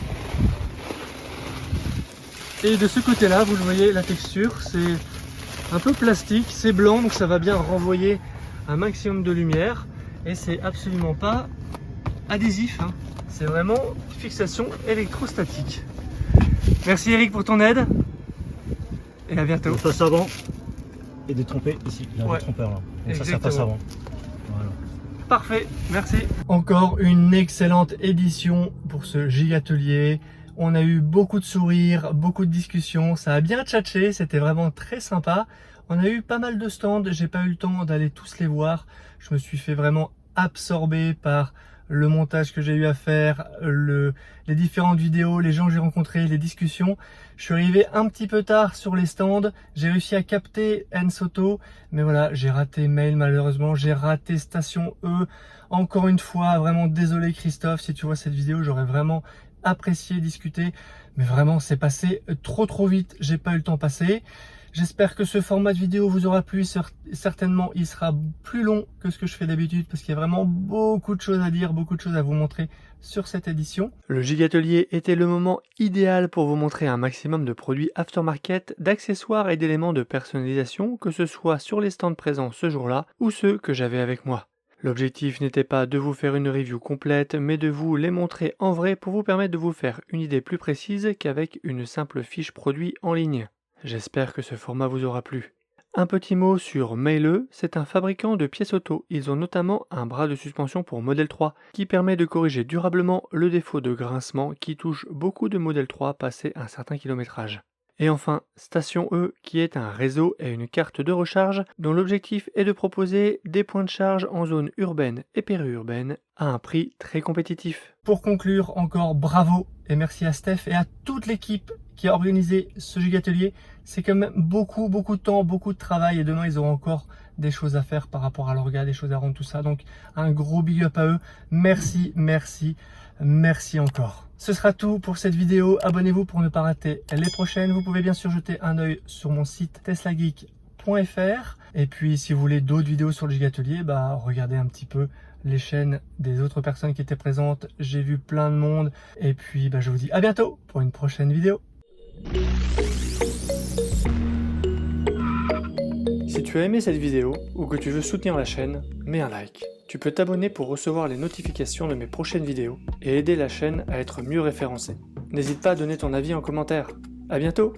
Et de ce côté là, vous le voyez, la texture c'est un peu plastique, c'est blanc donc ça va bien renvoyer un maximum de lumière et c'est absolument pas adhésif, hein. C'est vraiment fixation électrostatique. Merci Eric pour ton aide. Et à bientôt. On passe avant et détromper ici. J'ai Ouais. un trompeur là. Donc ça Exactement. passe avant. Voilà. Parfait, merci. Encore une excellente édition pour ce gigatelier. On a eu beaucoup de sourires, beaucoup de discussions. Ça a bien tchatché, c'était vraiment très sympa. On a eu pas mal de stands, j'ai pas eu le temps d'aller tous les voir. Je me suis fait vraiment absorber par le montage que j'ai eu à faire, les différentes vidéos, les gens que j'ai rencontrés, les discussions. Je suis arrivé un petit peu tard sur les stands, j'ai réussi à capter Ensoto, mais voilà, j'ai raté Mail malheureusement, j'ai raté Station E. Encore une fois, vraiment désolé Christophe, si tu vois cette vidéo, j'aurais vraiment apprécié discuter, mais vraiment c'est passé trop vite, j'ai pas eu le temps passer. J'espère que ce format de vidéo vous aura plu. Certainement, il sera plus long que ce que je fais d'habitude parce qu'il y a vraiment beaucoup de choses à dire, beaucoup de choses à vous montrer sur cette édition. Le gigatelier était le moment idéal pour vous montrer un maximum de produits aftermarket, d'accessoires et d'éléments de personnalisation, que ce soit sur les stands présents ce jour-là ou ceux que j'avais avec moi. L'objectif n'était pas de vous faire une review complète, mais de vous les montrer en vrai pour vous permettre de vous faire une idée plus précise qu'avec une simple fiche produit en ligne. J'espère que ce format vous aura plu. Un petit mot sur Maille, c'est un fabricant de pièces auto. Ils ont notamment un bras de suspension pour Model 3 qui permet de corriger durablement le défaut de grincement qui touche beaucoup de Model 3 passé un certain kilométrage. Et enfin, Station E qui est un réseau et une carte de recharge dont l'objectif est de proposer des points de charge en zone urbaine et périurbaine à un prix très compétitif. Pour conclure, encore bravo et merci à Steph et à toute l'équipe qui a organisé ce gigatelier. C'est quand même beaucoup de temps, beaucoup de travail et demain ils auront encore des choses à faire par rapport à l'orga, des choses à rendre, tout ça. Donc un gros big up à eux. Merci encore. Ce sera tout pour cette vidéo. Abonnez-vous pour ne pas rater les prochaines. Vous pouvez bien sûr jeter un œil sur mon site teslageek.fr. Et puis si vous voulez d'autres vidéos sur le gigatelier, regardez un petit peu les chaînes des autres personnes qui étaient présentes. J'ai vu plein de monde. Et puis je vous dis à bientôt pour une prochaine vidéo. Si tu as aimé cette vidéo ou que tu veux soutenir la chaîne, mets un like. Tu peux t'abonner pour recevoir les notifications de mes prochaines vidéos et aider la chaîne à être mieux référencée. N'hésite pas à donner ton avis en commentaire. À bientôt!